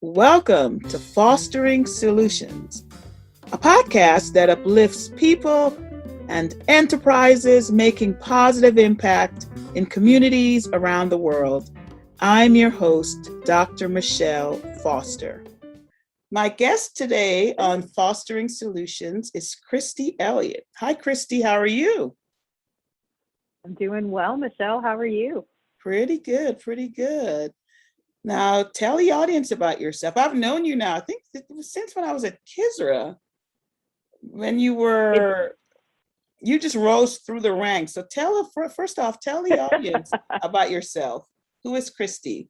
Welcome to Fostering Solutions, a podcast that uplifts people and enterprises making positive impact in communities around the world. I'm your host, Dr. Michelle Foster. My guest today on Fostering Solutions is Christy Elliott. Hi, Christy. How are you? I'm doing well, Michelle. How are you? Pretty good, pretty good. Now, tell the audience about yourself. I've known you now, I think it was since when I was at Kisra, when you just rose through the ranks. So first off, tell the audience about yourself. Who is Christy?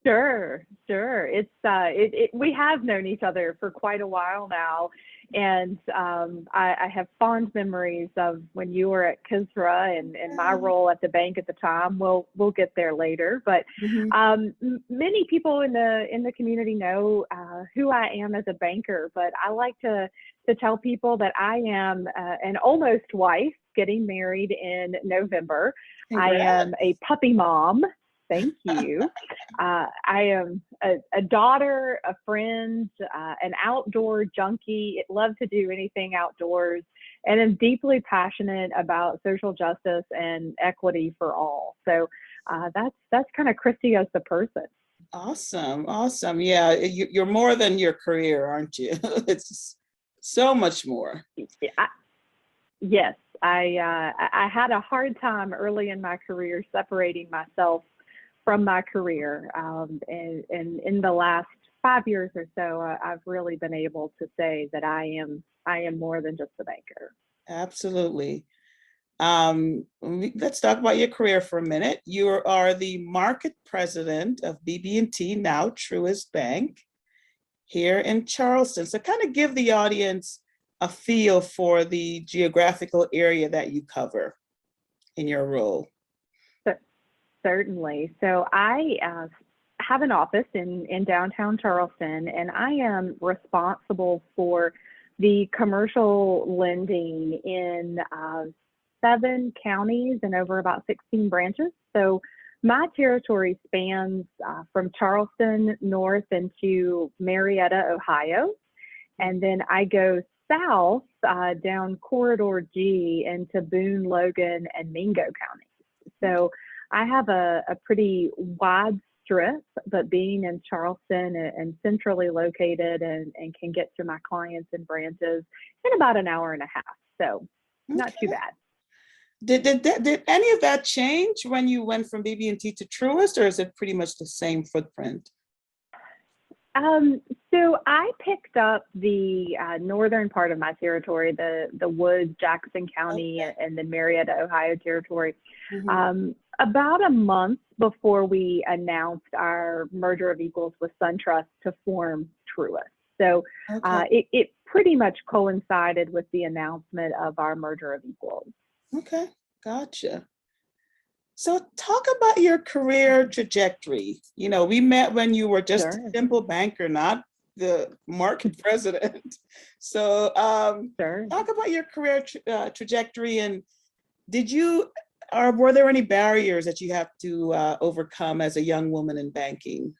Sure. We have known each other for quite a while now, and I have fond memories of when you were at Kisra and my role at the bank at the time. We'll get there later, but many people in the community know who I am as a banker. But I like to tell people that I am an almost wife, getting married in November. Congrats. I am a puppy mom. Thank you. I am a daughter, a friend, an outdoor junkie. Love to do anything outdoors, and am deeply passionate about social justice and equity for all. So that's kind of Christy as the person. Awesome. Yeah, you're more than your career, aren't you? It's so much more. Yes, I had a hard time early in my career separating myself from my career, and in the last 5 years or so, I've really been able to say that I am more than just a banker. Absolutely. Let's talk about your career for a minute. You are the market president of BB&T, now Truist Bank, here in Charleston. So kind of give the audience a feel for the geographical area that you cover in your role. Certainly. So I have an office in downtown Charleston, and I am responsible for the commercial lending in 7 counties and over about 16 branches. So my territory spans from Charleston north into Marietta, Ohio, and then I go south down Corridor G into Boone, Logan, and Mingo counties. So I have a pretty wide strip, but being in Charleston and centrally located and can get to my clients and branches in about an hour and a half. So not too bad. Did any of that change when you went from BB&T to Truist, or is it pretty much the same footprint? So I picked up the northern part of my territory, the Woods, Jackson County, and the Marietta, Ohio territory, about a month before we announced our merger of equals with SunTrust to form Truist. So it pretty much coincided with the announcement of our merger of equals. Okay, gotcha. So talk about your career trajectory. You know, we met when you were just a simple banker, not the market president. So talk about your career trajectory, and were there any barriers that you have to overcome as a young woman in banking?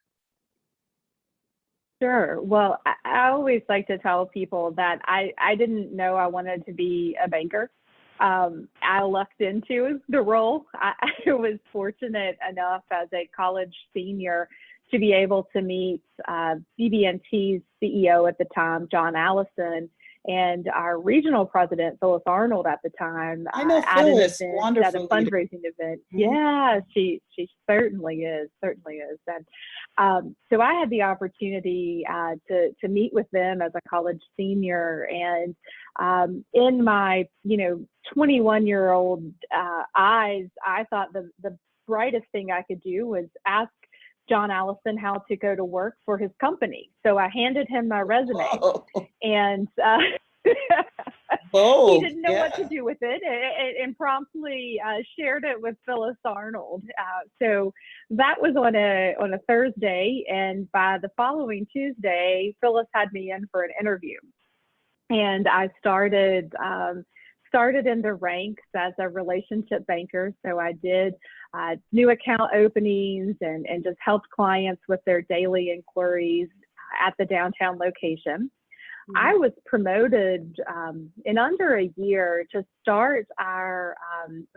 Sure. Well, I always like to tell people that I didn't know I wanted to be a banker. I lucked into the role. I was fortunate enough as a college senior to be able to meet BB&T's CEO at the time, John Allison, and our regional president, Phyllis Arnold, at the time. I know Phyllis, wonderful. At a fundraising event. Mm-hmm. Yeah, she certainly is. And so I had the opportunity to meet with them as a college senior, and in my 21-year-old eyes, I thought the brightest thing I could do was ask John Allison how to go to work for his company. So I handed him my resume, and he didn't know what to do with it, and promptly shared it with Phyllis Arnold. So that was on a Thursday, and by the following Tuesday, Phyllis had me in for an interview, and I started in the ranks as a relationship banker. So I did new account openings and just helped clients with their daily inquiries. at the downtown location. I was promoted in under a year to start our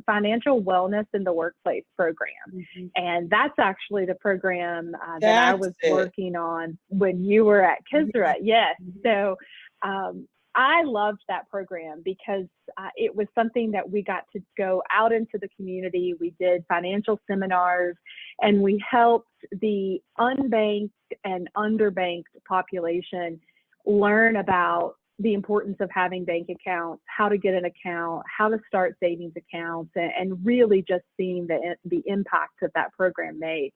financial wellness in the workplace program. And that's actually the program that I was working on when you were at Kisra. Yes. So I loved that program because it was something that we got to go out into the community. We did financial seminars and we helped the unbanked and underbanked population learn about the importance of having bank accounts, how to get an account, how to start savings accounts, and really just seeing the impact that that program made.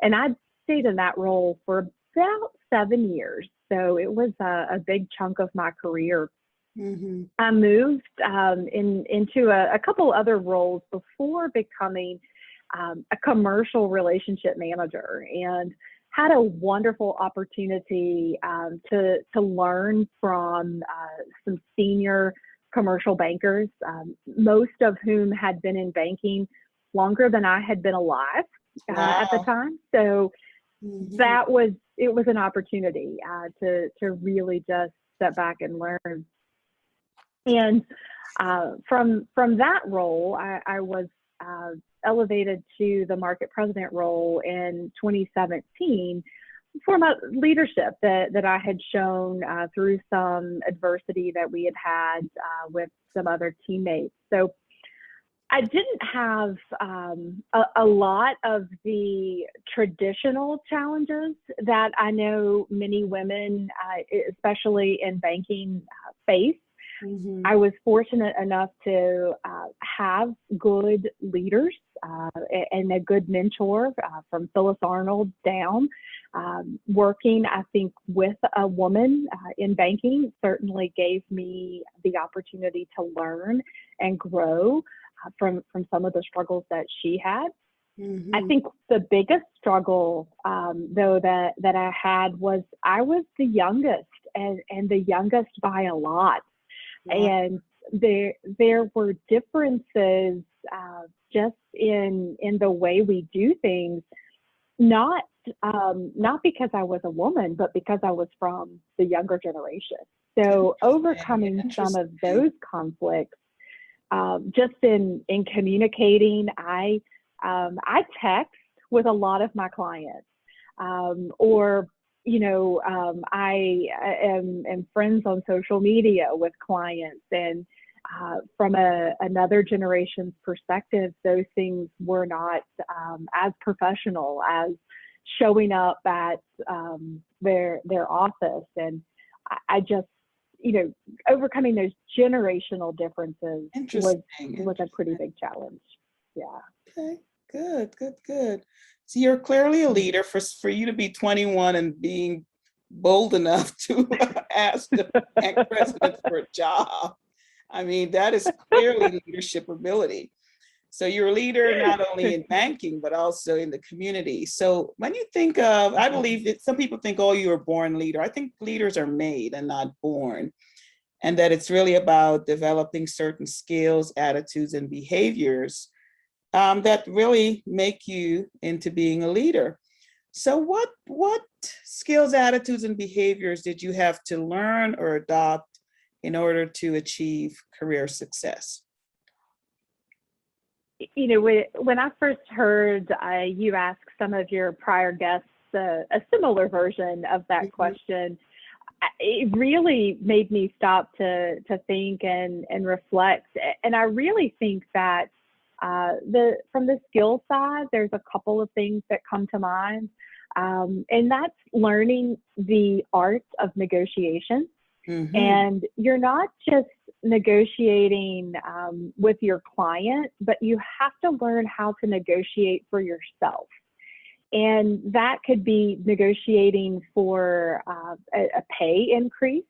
And I stayed in that role for about 7 years. So it was a big chunk of my career. I moved into a couple other roles before becoming a commercial relationship manager, and had a wonderful opportunity to learn from some senior commercial bankers, most of whom had been in banking longer than I had been alive at the time. So it was an opportunity to really just step back and learn. And from that role, I was elevated to the market president role in 2017 for my leadership that I had shown through some adversity that we had with some other teammates. So I didn't have a lot of the traditional challenges that I know many women, especially in banking, face. I was fortunate enough to have good leaders and a good mentor from Phyllis Arnold down. Working, I think, with a woman in banking certainly gave me the opportunity to learn and grow from some of the struggles that she had. I think the biggest struggle, though, that I had was I was the youngest and the youngest by a lot. And there were differences just in the way we do things, not because I was a woman, but because I was from the younger generation. So overcoming some of those conflicts, just in communicating, I text with a lot of my clients, or I am friends on social media with clients, and from another generation's perspective, those things were not as professional as showing up at their office. And I just, overcoming those generational differences was a pretty big challenge. Yeah. Okay. Good. So you're clearly a leader. For you to be 21 and being bold enough to ask the bank president for a job, I mean, that is clearly leadership ability. So you're a leader not only in banking, but also in the community. So when you think of, I believe that some people think, oh, you're a born leader. I think leaders are made and not born. And that it's really about developing certain skills, attitudes, and behaviors that really make you into being a leader. So what skills, attitudes, and behaviors did you have to learn or adopt in order to achieve career success? When I first heard you ask some of your prior guests a similar version of that question, it really made me stop to think and reflect. And I really think that from the skill side, there's a couple of things that come to mind. And that's learning the art of negotiation. And you're not just negotiating with your client, but you have to learn how to negotiate for yourself. And that could be negotiating for a pay increase.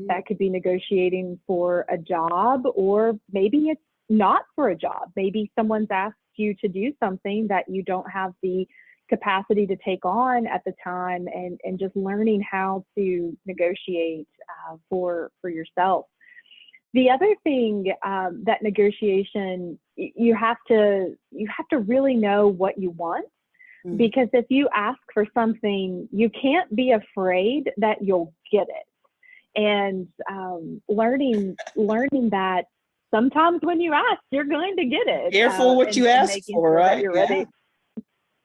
That could be negotiating for a job, or maybe it's not for a job. Maybe someone's asked you to do something that you don't have the capacity to take on at the time, and just learning how to negotiate for yourself. The other thing that negotiation, you have to really know what you want. Because if you ask for something, you can't be afraid that you'll get it. And learning that sometimes when you ask, you're going to get it. Careful what you ask for, sure right? You're ready.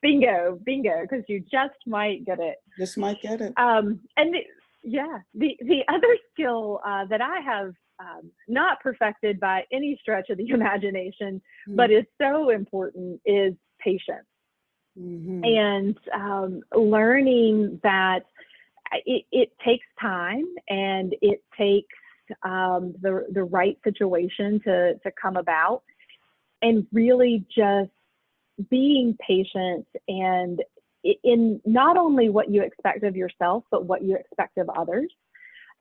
Bingo, because you just might get it. Just might get it. And the other skill that I have not perfected by any stretch of the imagination, but is so important, is patience. And learning that it takes time, and it takes the right situation to come about, and really just being patient, and in not only what you expect of yourself, but what you expect of others.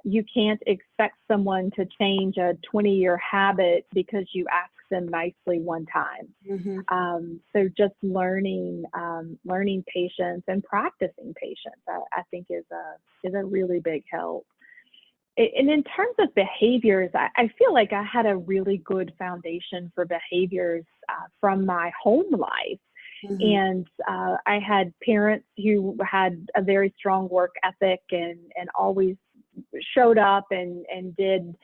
You can't expect someone to change a 20-year habit because you ask them nicely one time. So just learning patience and practicing patience, I think is a really big help. And in terms of behaviors, I feel like I had a really good foundation for behaviors from my home life. And I had parents who had a very strong work ethic and always showed up and did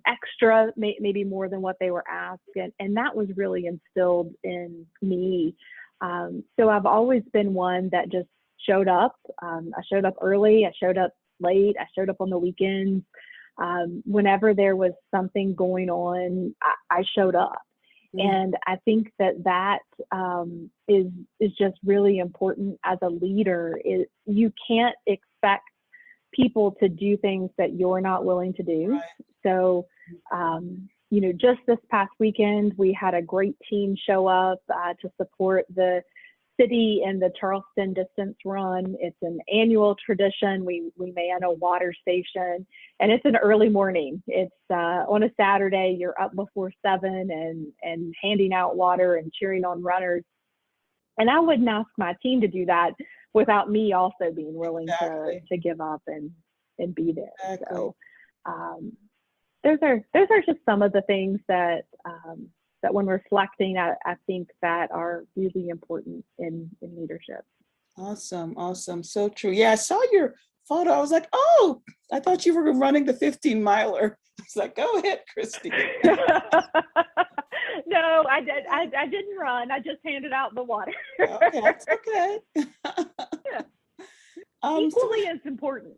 extra, maybe more than what they were asked. And that was really instilled in me. So I've always been one that just showed up. I showed up early, I showed up late, I showed up on the weekends. Whenever there was something going on, I showed up. And I think that is just really important as a leader. You can't expect people to do things that you're not willing to do. Right. So, just this past weekend, we had a great team show up to support the city and the Charleston distance run. It's an annual tradition. We man a water station, and it's an early morning. It's on a Saturday. You're up before 7 and handing out water and cheering on runners. And I wouldn't ask my team to do that without me also being willing to give up and be there. Exactly. So those are just some of the things that when reflecting, I think that are really important in leadership. Awesome. So true. Yeah, I saw your photo. I was like, oh, I thought you were running the 15 miler. It's like, go ahead, Christy. No, I didn't run. I just handed out the water. Okay, that's okay. Equally as important.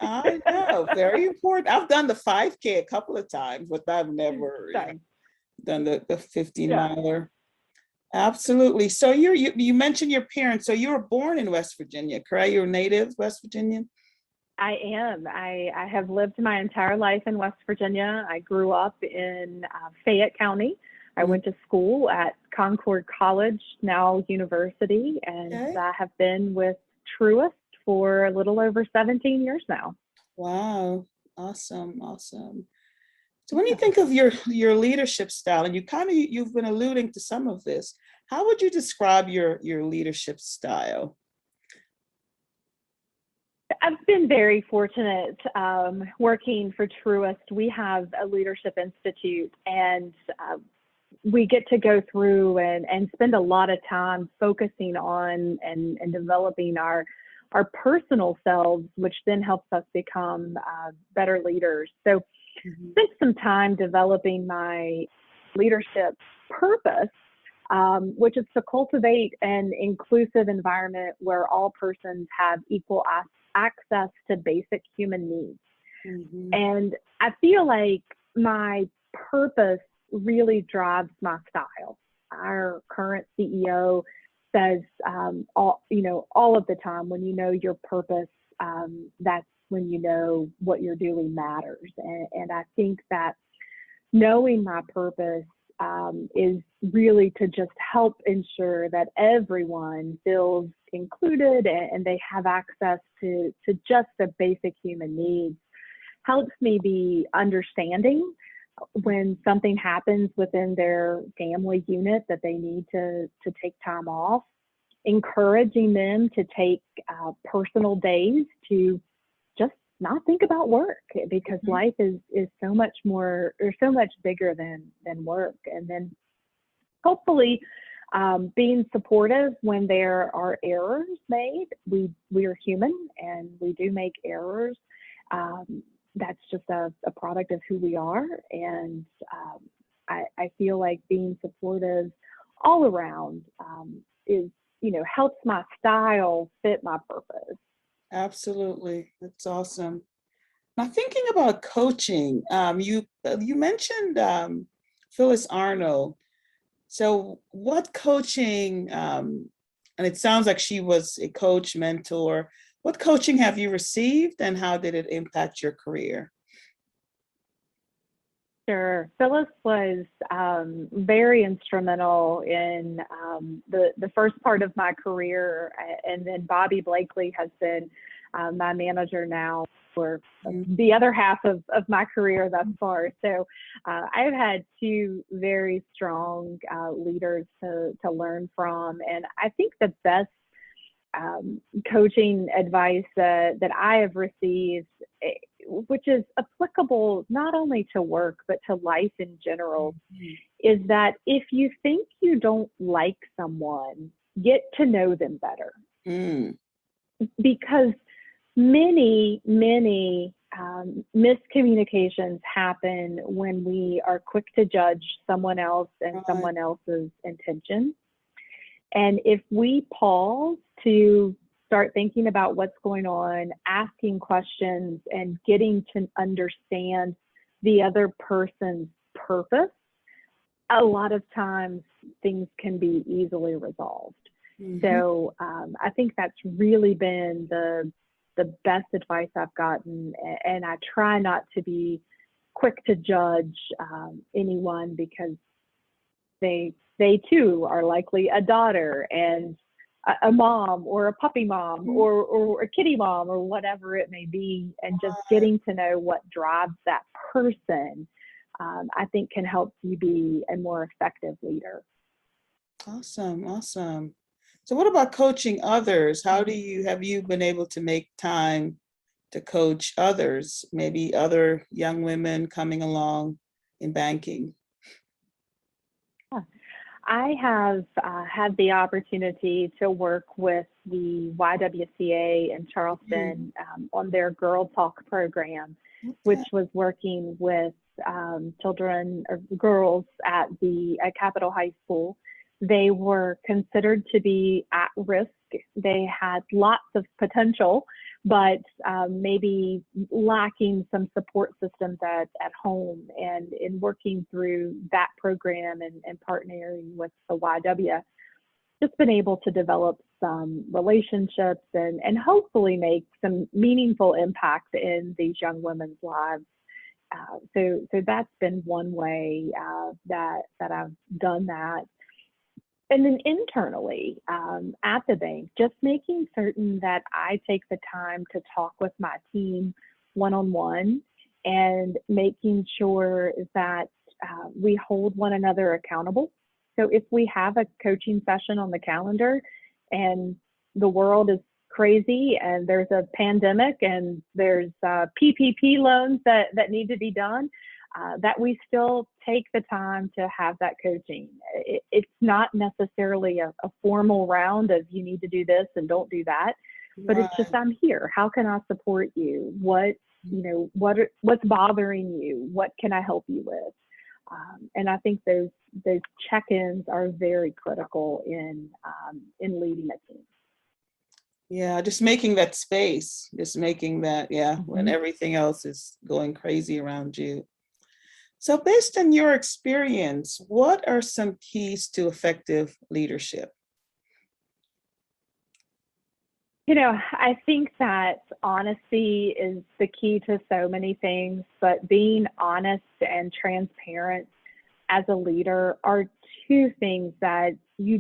I know, very important. I've done the 5K a couple of times, but I've never done the 15 miler. Absolutely. So you mentioned your parents. So you were born in West Virginia, correct? You're a native West Virginian? I am. I have lived my entire life in West Virginia. I grew up in Fayette County. I went to school at Concord College, now university, and I have been with Truist for a little over 17 years now. Wow. Awesome. So when you think of your leadership style, and you've been alluding to some of this, how would you describe your leadership style? I've been very fortunate working for Truist. We have a leadership institute, and we get to go through and spend a lot of time focusing on and developing our personal selves, which then helps us become better leaders. So spent some time developing my leadership purpose, which is to cultivate an inclusive environment where all persons have equal access to basic human needs. And I feel like my purpose really drives my style. Our current CEO says all of the time, when you know your purpose, that's when you know what you're doing matters. And I think that knowing my purpose is really to just help ensure that everyone feels included and they have access to just the basic human needs. Helps me be understanding when something happens within their family unit that they need to take time off, encouraging them to take personal days to just not think about work, because life is so much more, or so much bigger than work. And then hopefully being supportive when there are errors made. We are human and we do make errors. That's just a product of who we are. And I feel like being supportive all around is, helps my style fit my purpose. Absolutely. That's awesome. Now, thinking about coaching, you mentioned Phyllis Arnold. So what coaching, and it sounds like she was a coach, mentor, what coaching have you received and how did it impact your career? Sure. Phyllis was very instrumental in the first part of my career, and then Bobby Blakely has been my manager now for the other half of my career thus far. So I've had two very strong leaders to learn from, and I think the best coaching advice that I have received, which is applicable not only to work but to life in general, is that if you think you don't like someone, get to know them better. Because many miscommunications happen when we are quick to judge someone else and someone else's intentions. And if we pause to start thinking about what's going on, asking questions, and getting to understand the other person's purpose, a lot of times things can be easily resolved. So I think that's really been the best advice I've gotten. And I try not to be quick to judge anyone, because they too are likely a daughter and a mom or a puppy mom or a kitty mom or whatever it may be. And just getting to know what drives that person, I think can help you be a more effective leader. Awesome. So what about coaching others? Have you been able to make time to coach others, maybe other young women coming along in banking? I have had the opportunity to work with the YWCA in Charleston on their Girl Talk program, which was working with children or girls at Capitol High School. They were considered to be at risk. They had lots of potential, but maybe lacking some support systems at home. And in working through that program and partnering with the YW, just been able to develop some relationships and hopefully make some meaningful impact in these young women's lives. So that's been one way that I've done that. And then internally at the bank, just making certain that I take the time to talk with my team one-on-one and making sure that we hold one another accountable. So if we have a coaching session on the calendar and the world is crazy and there's a pandemic and there's PPP loans that need to be done, that we still take the time to have that coaching. It's not necessarily a formal round of you need to do this and don't do that, but it's just, I'm here. How can I support you? What's bothering you? What can I help you with? And I think those check-ins are very critical in leading a team. Yeah, just making that space, when everything else is going crazy around you. So based on your experience, what are some keys to effective leadership? I think that honesty is the key to so many things, but being honest and transparent as a leader are two things that you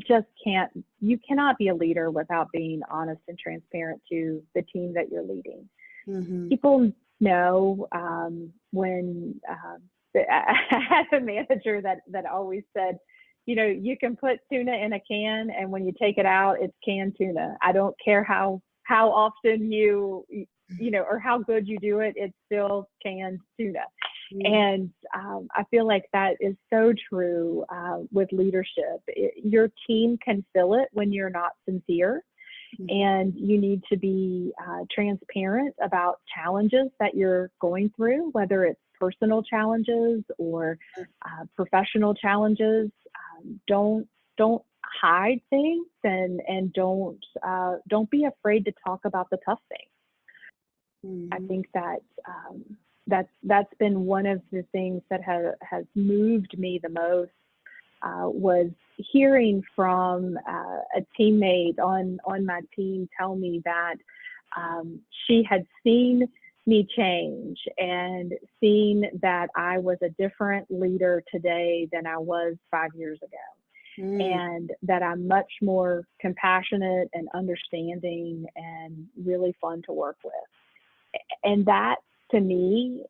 cannot be a leader without being honest and transparent to the team that you're leading. People know when I had a manager that always said, you can put tuna in a can, and when you take it out, it's canned tuna. I don't care how often you or how good you do it, it's still canned tuna. And I feel like that is so true with leadership. Your team can feel it when you're not sincere, and you need to be transparent about challenges that you're going through, whether it's personal challenges or professional challenges. Don't hide things, and don't be afraid to talk about the tough things. I think that that's been one of the things that has moved me the most, was hearing from a teammate on my team tell me that she had seen me change and seen that I was a different leader today than I was 5 years ago. And that I'm much more compassionate and understanding and really fun to work with. And that, to me,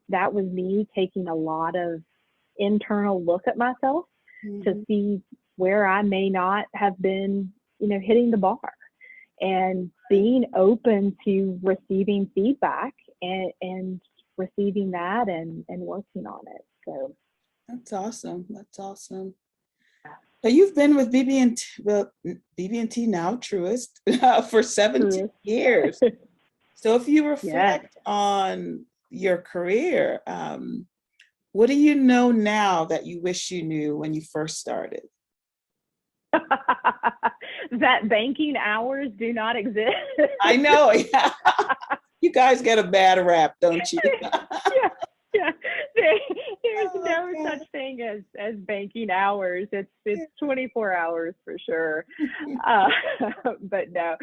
that was me taking a lot of internal look at myself to see where I may not have been, hitting the bar, and being open to receiving feedback and receiving that and working on it. So that's awesome. That's awesome. So you've been with BB&T, now Truist, for 17 years. So if you reflect on your career, what do you know now that you wish you knew when you first started? That banking hours do not exist. I know. Yeah. You guys get a bad rap, don't you? Yeah. There's no such thing as banking hours. It's 24 hours for sure. But no,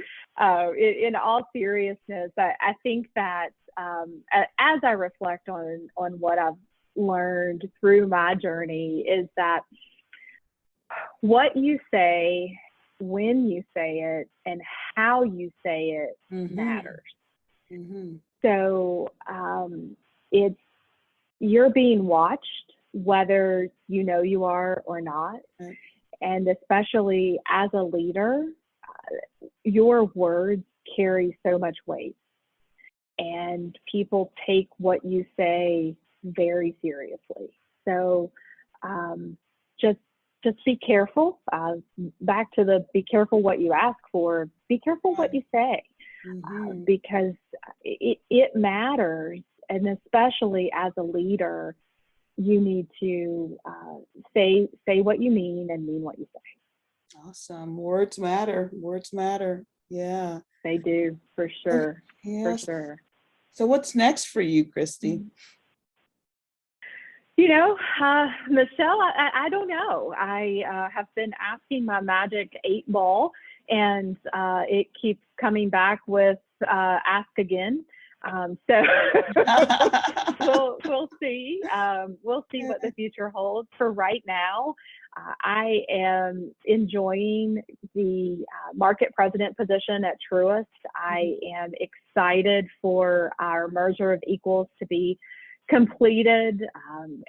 in all seriousness, I think that as I reflect on what I've learned through my journey, is that what you say, when you say it, and how you say it matters. So you're being watched, whether you know you are or not. And especially as a leader, your words carry so much weight, and people take what you say very seriously. So just be careful. Back to the be careful what you ask for, be careful what you say, because it matters. And especially as a leader, you need to say what you mean and mean what you say. Awesome. Words matter. Words matter. Yeah. They do, for sure. Yes. For sure. So what's next for you, Christy? Michelle, I don't know. I have been asking my magic 8 ball, and it keeps coming back with ask again. So we'll see. We'll see what the future holds. For right now, I am enjoying the market president position at Truist. I am excited for our merger of equals to be completed,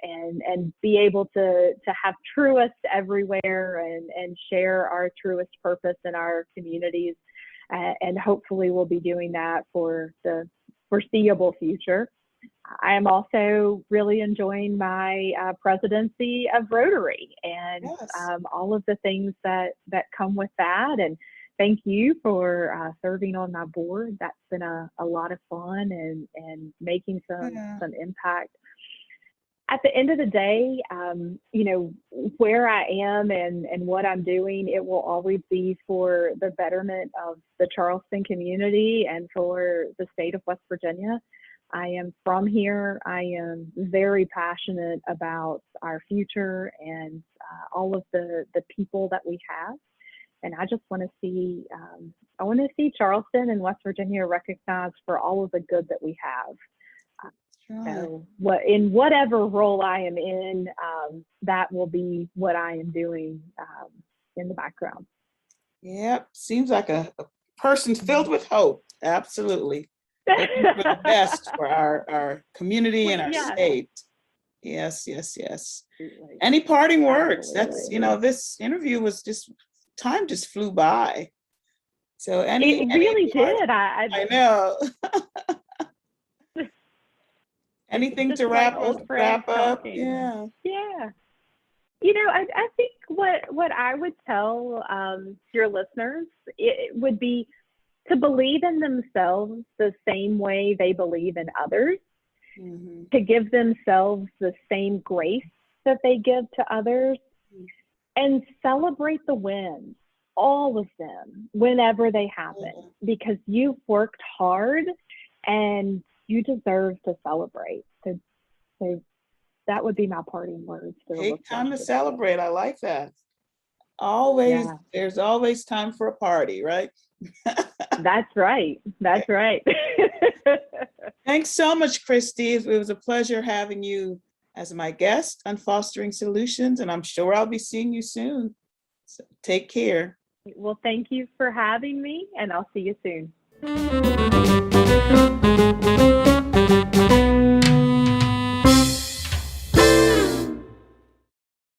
and be able to have Truist everywhere and share our Truist purpose in our communities. And hopefully we'll be doing that for the foreseeable future. I am also really enjoying my presidency of Rotary, and all of the things that come with that. And thank you for serving on my board. That's been a lot of fun and making some impact. At the end of the day, where I am and what I'm doing, it will always be for the betterment of the Charleston community and for the state of West Virginia. I am from here. I am very passionate about our future and all of the people that we have. And I just want to see, Charleston and West Virginia recognized for all of the good that we have. So in whatever role I am in, that will be what I am doing in the background. Yep. Seems like a person filled with hope. Absolutely. Looking for the best for our community and our state. Yes. Absolutely. Any parting words? Absolutely. That's, this interview was time just flew by. So it really did. I know. Anything Just to like old friends wrap up? talking. Yeah. Yeah. I think what I would tell your listeners, it would be to believe in themselves the same way they believe in others, Mm-hmm. to give themselves the same grace that they give to others, and celebrate the wins, all of them, whenever they happen, because you've worked hard and you deserve to celebrate. So that would be my parting words to the Take listeners time to today. celebrate. I like that. Always, Yeah. there's always time for a party, right? That's right. That's right. Thanks so much, Christy. It was a pleasure having you as my guest on Fostering Solutions, and I'm sure I'll be seeing you soon. So take care. Well, thank you for having me, and I'll see you soon.